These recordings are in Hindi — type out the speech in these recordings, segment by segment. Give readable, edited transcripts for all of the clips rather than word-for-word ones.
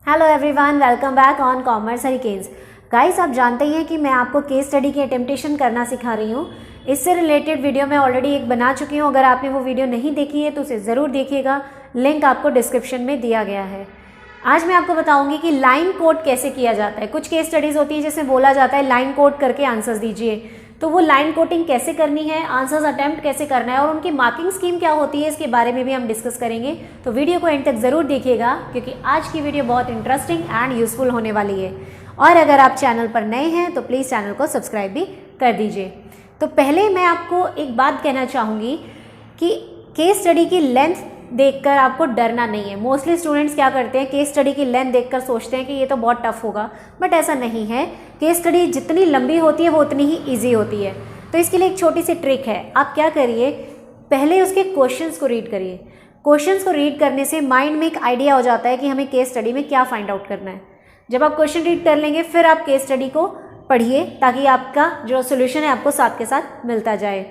Hello everyone, welcome back on commerce hurricanes. Guys, आप जानते ही हैं कि मैं आपको केस स्टडी की अटेम्प्टेशन करना सिखा रही हूँ। इससे रिलेटेड वीडियो मैं ऑलरेडी एक बना चुकी हूँ। अगर आपने वो वीडियो नहीं देखी है तो उसे ज़रूर देखिएगा, लिंक आपको डिस्क्रिप्शन में दिया गया है। आज मैं आपको बताऊंगी कि लाइन कोड कैसे किया जाता है। कुछ केस स्टडीज़ होती है जिसमें बोला जाता है लाइन कोड करके आंसर्स दीजिए, तो वो लाइन कोडिंग कैसे करनी है, आंसर्स अटेम्प्ट कैसे करना है और उनकी मार्किंग स्कीम क्या होती है, इसके बारे में भी हम डिस्कस करेंगे। तो वीडियो को एंड तक ज़रूर देखिएगा क्योंकि आज की वीडियो बहुत इंटरेस्टिंग एंड यूजफुल होने वाली है। और अगर आप चैनल पर नए हैं तो प्लीज़ चैनल को सब्सक्राइब भी कर दीजिए। तो पहले मैं आपको एक बात कहना चाहूँगी कि केस स्टडी की लेंथ देखकर आपको डरना नहीं है। मोस्टली स्टूडेंट्स क्या करते हैं, केस स्टडी की लेंथ देखकर सोचते हैं कि ये तो बहुत टफ होगा, बट ऐसा नहीं है। केस स्टडी जितनी लंबी होती है वो उतनी ही ईजी होती है। तो इसके लिए एक छोटी सी ट्रिक है। आप क्या करिए, पहले उसके क्वेश्चंस को रीड करिए। क्वेश्चंस को रीड करने से माइंड में एक आइडिया हो जाता है कि हमें केस स्टडी में क्या फाइंड आउट करना है। जब आप क्वेश्चन रीड कर लेंगे फिर आप केस स्टडी को पढ़िए ताकि आपका जो सोल्यूशन है आपको साथ के साथ मिलता जाए।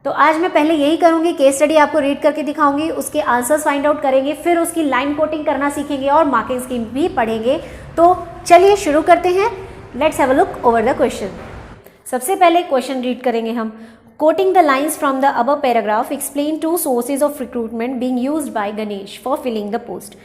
तो आज मैं पहले यही करूंगी, केस स्टडी आपको रीड करके दिखाऊंगी, उसके आंसर्स फाइंड आउट करेंगे, फिर उसकी लाइन कोटिंग करना सीखेंगे और मार्किंग स्कीम भी पढ़ेंगे। तो चलिए शुरू करते हैं। Let's have a look over the question. सबसे पहले क्वेश्चन रीड करेंगे हम। Quoting the lines from the above paragraph, explain 2 sources of recruitment being used by Ganesh for filling the post.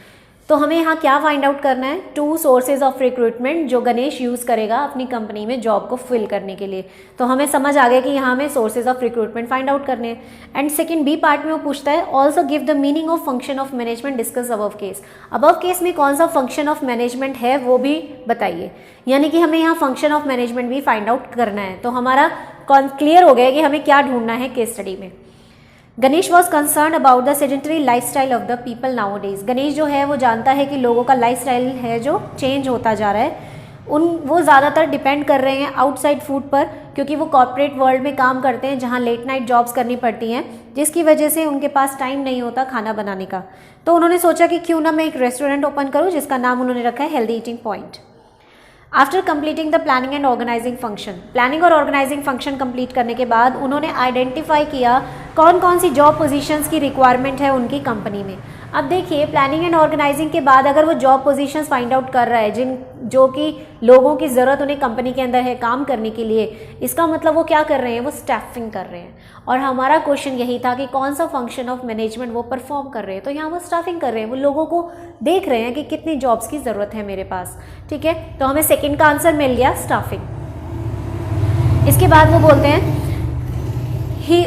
तो हमें यहाँ क्या फाइंड आउट करना है, 2 सोर्सेज ऑफ रिक्रूटमेंट जो गणेश यूज़ करेगा अपनी कंपनी में जॉब को फिल करने के लिए। तो हमें समझ आ गया कि यहाँ हमें sources of recruitment find out करने हैं। एंड सेकंड बी पार्ट में वो पूछता है also give the meaning of function of management discuss above case. Above case में कौन सा फंक्शन ऑफ मैनेजमेंट है वो भी बताइए। यानी कि हमें यहाँ फंक्शन ऑफ मैनेजमेंट भी फाइंड आउट करना है। तो हमारा क्लियर हो गया कि हमें क्या ढूंढना है केस स्टडी में। Ganesh was concern about the sedentary lifestyle of the people now days. Ganesh जो है वो जानता है कि लोगों का लाइफस्टाइल है जो चेंज होता जा रहा है। वो ज़्यादातर डिपेंड कर रहे हैं आउटसाइड फूड पर, क्योंकि वो कॉर्पोरेट वर्ल्ड में काम करते हैं जहाँ लेट नाइट जॉब्स करनी पड़ती हैं, जिसकी वजह से उनके पास टाइम नहीं होता खाना बनाने का। तो उन्होंने सोचा कि क्यों ना मैं एक रेस्टोरेंट ओपन करूँ जिसका नाम उन्होंने रखा है healthy eating point. After completing the planning and organizing function, planning और ऑर्गेनाइजिंग फंक्शन कंप्लीट करने के बाद उन्होंने आइडेंटिफाई किया कौन कौन सी जॉब पोजीशंस की रिक्वायरमेंट है उनकी कंपनी में। अब देखिए, प्लानिंग एंड ऑर्गेनाइजिंग के बाद अगर वो जॉब पोजीशंस फाइंड आउट कर रहा है जो कि लोगों की ज़रूरत उन्हें कंपनी के अंदर है काम करने के लिए, इसका मतलब वो क्या कर रहे हैं, वो स्टाफिंग कर रहे हैं। और हमारा क्वेश्चन यही था कि कौन सा फंक्शन ऑफ मैनेजमेंट वो परफॉर्म कर रहे हैं। तो यहाँ वो स्टाफिंग कर रहे हैं, वो लोगों को देख रहे हैं कि कितनी जॉब्स की ज़रूरत है मेरे पास। ठीक है, तो हमें सेकेंड का आंसर मिल गया, स्टाफिंग। इसके बाद वो बोलते हैं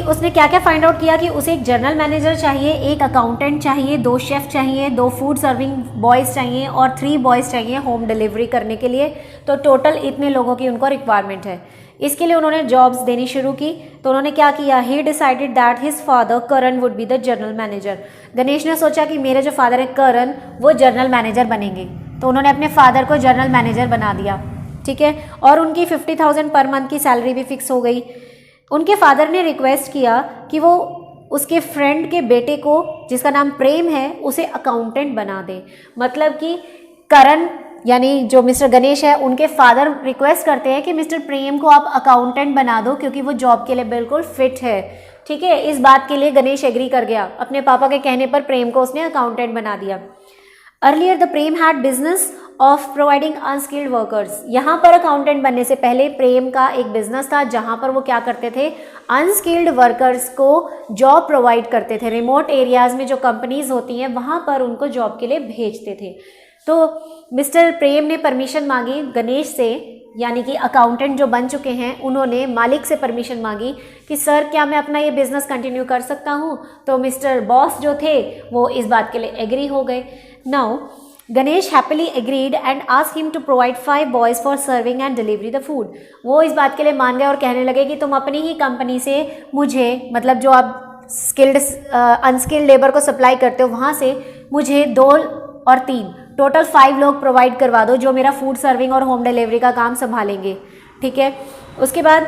उसने क्या क्या फाइंड आउट किया कि उसे एक जनरल मैनेजर चाहिए, एक अकाउंटेंट चाहिए, 2 शेफ चाहिए, 2 फूड सर्विंग बॉयज़ चाहिए और 3 बॉयज़ चाहिए होम डिलीवरी करने के लिए। तो टोटल इतने लोगों की उनको रिक्वायरमेंट है। इसके लिए उन्होंने जॉब्स देनी शुरू की। तो उन्होंने क्या किया, ही decided that his father Karan would be the general manager. Ganesh ने सोचा कि मेरे जो फादर है करण वो जनरल मैनेजर बनेंगे, तो उन्होंने अपने फादर को जनरल मैनेजर बना दिया। ठीक है, और उनकी 50,000 पर मंथ की सैलरी भी फिक्स हो गई। उनके फादर ने रिक्वेस्ट किया कि वो उसके फ्रेंड के बेटे को, जिसका नाम प्रेम है, उसे अकाउंटेंट बना दे। मतलब कि करण यानी जो मिस्टर गणेश है, उनके फादर रिक्वेस्ट करते हैं कि मिस्टर प्रेम को आप अकाउंटेंट बना दो क्योंकि वो जॉब के लिए बिल्कुल फिट है। ठीक है, इस बात के लिए गणेश एग्री कर गया। अपने पापा के कहने पर प्रेम को उसने अकाउंटेंट बना दिया। Earlier the Prem had business of providing unskilled workers. यहाँ पर अकाउंटेंट बनने से पहले प्रेम का एक बिजनेस था जहाँ पर वो क्या करते थे, अनस्किल्ड वर्कर्स को जॉब प्रोवाइड करते थे। रिमोट एरियाज़ में जो कंपनीज होती हैं वहाँ पर उनको जॉब के लिए भेजते थे। तो मिस्टर प्रेम ने परमिशन मांगी गणेश से, यानी कि अकाउंटेंट जो बन चुके हैं उन्होंने मालिक से परमिशन मांगी कि सर क्या मैं अपना ये बिज़नेस कंटिन्यू कर सकता हूँ। तो मिस्टर बॉस जो थे वो इस बात के लिए एग्री हो गए। Now Ganesh happily agreed and ask him to provide 5 boys for serving and delivery the food. वो इस बात के लिए मान गए और कहने लगे कि तुम अपनी ही कंपनी से मुझे, मतलब जो आप स्किल्ड अनस्किल्ड लेबर को सप्लाई करते हो वहाँ से मुझे 2 और 3 टोटल 5 लोग प्रोवाइड करवा दो जो मेरा फूड सर्विंग और होम डिलीवरी का काम संभालेंगे। ठीक है, उसके बाद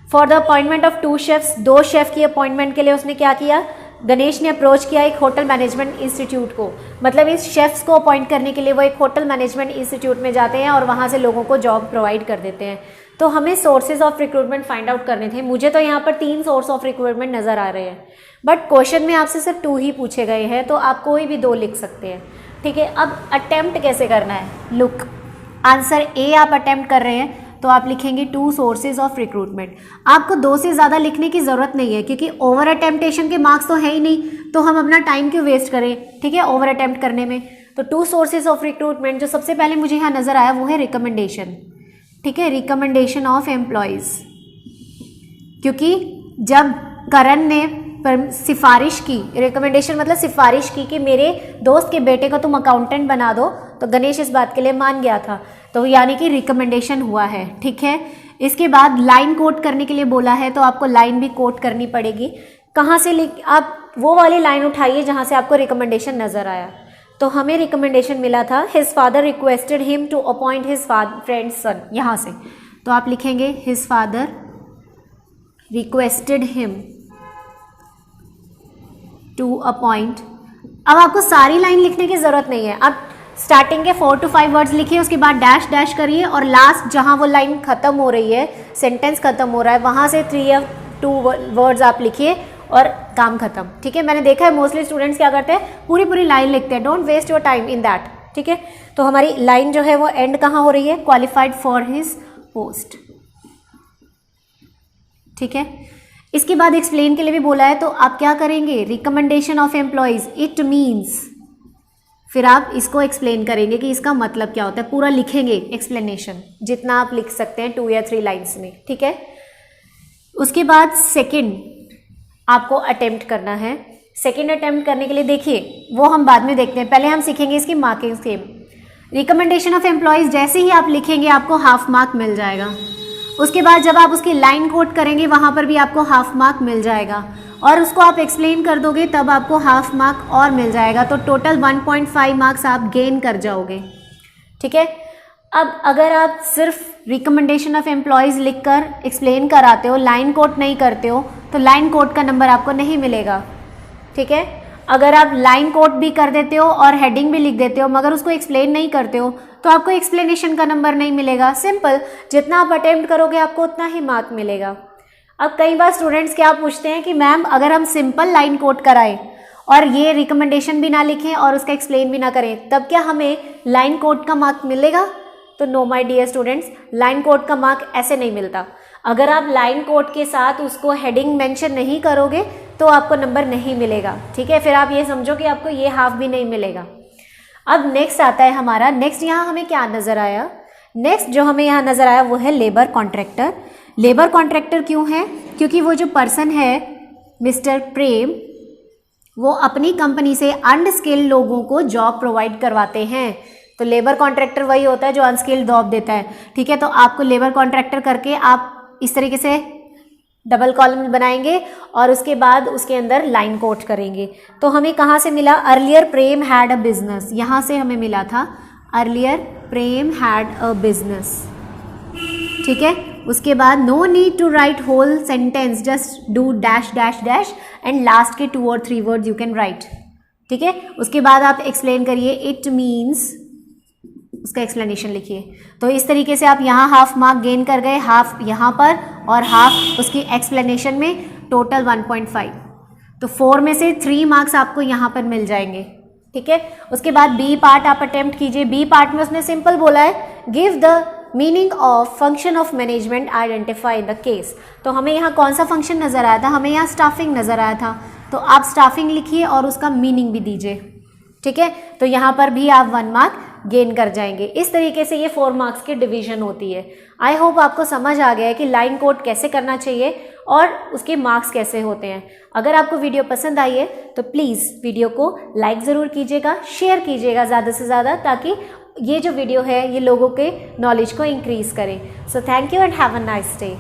for the appointment of 2 chefs, 2 chef की अपॉइंटमेंट के लिए उसने क्या किया, गणेश ने अप्रोच किया एक होटल मैनेजमेंट इंस्टीट्यूट को। मतलब इस शेफ्स को अपॉइंट करने के लिए वो एक होटल मैनेजमेंट इंस्टीट्यूट में जाते हैं और वहाँ से लोगों को जॉब प्रोवाइड कर देते हैं। तो हमें sources of recruitment find out करने थे। मुझे तो यहाँ पर 3 सोर्स ऑफ रिक्रूटमेंट नज़र आ रहे हैं, बट क्वेश्चन में आपसे सिर्फ 2 ही पूछे गए हैं, तो आप कोई भी 2 लिख सकते हैं। ठीक है, अब अटेम्प्ट कैसे करना है, लुक आंसर ए आप अटेम्प्ट कर रहे हैं तो आप लिखेंगे 2 सोर्सेज ऑफ रिक्रूटमेंट। आपको 2 से ज़्यादा लिखने की ज़रूरत नहीं है क्योंकि ओवर अटेम्प्टेशन के मार्क्स तो है ही नहीं, तो हम अपना टाइम क्यों वेस्ट करें, ठीक है, ओवर अटेम्प्ट करने में। तो 2 सोर्सेज ऑफ रिक्रूटमेंट, जो सबसे पहले मुझे यहाँ नज़र आया वो है रिकमेंडेशन, ठीक है, रिकमेंडेशन ऑफ एम्प्लॉयज़, क्योंकि जब करण ने सिफारिश की, रिकमेंडेशन मतलब सिफारिश की कि मेरे दोस्त के बेटे को तुम अकाउंटेंट बना दो, तो गणेश इस बात के लिए मान गया था, तो यानी कि रिकमेंडेशन हुआ है, ठीक है। इसके बाद लाइन कोट करने के लिए बोला है, तो आपको लाइन भी कोट करनी पड़ेगी। कहाँ से आप वो वाली लाइन उठाइए जहाँ से आपको रिकमेंडेशन नज़र आया। तो हमें रिकमेंडेशन मिला था his father requested him to appoint his friend son, यहाँ से तो आप लिखेंगे his father requested him to appoint. अब आपको सारी लाइन लिखने की ज़रूरत नहीं है, आप स्टार्टिंग के 4 to 5 वर्ड्स लिखिए, उसके बाद डैश डैश करिए और लास्ट जहाँ वो लाइन ख़त्म हो रही है, सेंटेंस ख़त्म हो रहा है, वहाँ से 3 या 2 वर्ड्स आप लिखिए और काम खत्म, ठीक है। मैंने देखा है मोस्टली स्टूडेंट्स क्या करते हैं, पूरी पूरी लाइन लिखते हैं, don't waste your time in that, ठीक है। तो हमारी लाइन जो है वो एंड कहाँ हो रही है, क्वालिफाइड फॉर हिज पोस्ट, ठीक है। इसके बाद एक्सप्लेन के लिए भी बोला है, तो आप क्या करेंगे, recommendation of employees it means, फिर आप इसको एक्सप्लेन करेंगे कि इसका मतलब क्या होता है, पूरा लिखेंगे एक्सप्लेनेशन, जितना आप लिख सकते हैं 2 या 3 लाइन्स में, ठीक है। उसके बाद सेकंड आपको अटेम्प्ट करना है। सेकंड अटेम्प्ट करने के लिए देखिए वो हम बाद में देखते हैं, पहले हम सीखेंगे इसकी marking scheme. Recommendation of employees जैसे ही आप लिखेंगे आपको हाफ मार्क मिल जाएगा। उसके बाद जब आप उसकी लाइन कोट करेंगे वहाँ पर भी आपको हाफ मार्क मिल जाएगा, और उसको आप एक्सप्लेन कर दोगे तब आपको हाफ मार्क और मिल जाएगा, तो टोटल 1.5 मार्क्स आप गेन कर जाओगे, ठीक है। अब अगर आप सिर्फ रिकमेंडेशन ऑफ एम्प्लॉयज़ लिखकर एक्सप्लेन कराते हो, लाइन कोट नहीं करते हो, तो लाइन कोट का नंबर आपको नहीं मिलेगा, ठीक है। अगर आप लाइन कोट भी कर देते हो और हेडिंग भी लिख देते हो मगर उसको एक्सप्लेन नहीं करते हो तो आपको एक्सप्लेनेशन का नंबर नहीं मिलेगा। सिंपल, जितना आप अटेम्प्ट करोगे आपको उतना ही मार्क मिलेगा। अब कई बार स्टूडेंट्स क्या पूछते हैं कि मैम अगर हम सिंपल लाइन कोट कराएं और ये रिकमेंडेशन भी ना लिखें और उसका एक्सप्लेन भी ना करें, तब क्या हमें लाइन कोट का मार्क मिलेगा? तो no my dear students, line quote का मार्क ऐसे नहीं मिलता। अगर आप लाइन कोट के साथ उसको हेडिंग मेंशन नहीं करोगे तो आपको नंबर नहीं मिलेगा, ठीक है। फिर आप ये समझो कि आपको ये हाफ भी नहीं मिलेगा। अब नेक्स्ट आता है हमारा, नेक्स्ट यहाँ हमें क्या नज़र आया, नेक्स्ट जो हमें यहाँ नज़र आया वो है लेबर कॉन्ट्रैक्टर। लेबर कॉन्ट्रैक्टर क्यों है? क्योंकि वो जो पर्सन है मिस्टर प्रेम, वो अपनी कंपनी से अनस्किल्ड लोगों को जॉब प्रोवाइड करवाते हैं। तो लेबर कॉन्ट्रैक्टर वही होता है जो अनस्किल्ड जॉब देता है, ठीक है। तो आपको लेबर कॉन्ट्रैक्टर करके आप इस तरीके से डबल कॉलम बनाएंगे और उसके बाद उसके अंदर लाइन कोट करेंगे। तो हमें कहाँ से मिला? Earlier Prem had a business, यहाँ से हमें मिला था earlier Prem had a business, ठीक है। उसके बाद no need to write whole sentence, just do dash dash dash and last के 2 और 3 वर्ड्स यू कैन राइट, ठीक है। उसके बाद आप एक्सप्लेन करिए इट मीन्स, उसका एक्सप्लेनेशन लिखिए। तो इस तरीके से आप यहाँ हाफ मार्क गेन कर गए, हाफ यहाँ पर और हाफ उसकी एक्सप्लेनेशन में, टोटल 1.5। तो 4 में से 3 मार्क्स आपको यहाँ पर मिल जाएंगे, ठीक है। उसके बाद बी पार्ट आप अटेम्प्ट कीजिए। बी पार्ट में उसने सिंपल बोला है give the meaning of function of management identify the case. तो हमें यहाँ कौन सा फंक्शन नज़र आया था? हमें यहाँ स्टाफिंग नज़र आया था, तो आप स्टाफिंग लिखिए और उसका मीनिंग भी दीजिए, ठीक है। तो यहाँ पर भी आप 1 मार्क गेन कर जाएंगे। इस तरीके से ये 4 मार्क्स की डिवीजन होती है। आई होप आपको समझ आ गया है कि लाइन कोट कैसे करना चाहिए और उसके मार्क्स कैसे होते हैं। अगर आपको वीडियो पसंद आई है तो प्लीज़ वीडियो को लाइक ज़रूर कीजिएगा, शेयर कीजिएगा ज़्यादा से ज़्यादा, ताकि ये जो वीडियो है ये लोगों के नॉलेज को इंक्रीज़ करे। So thank you and have a nice day.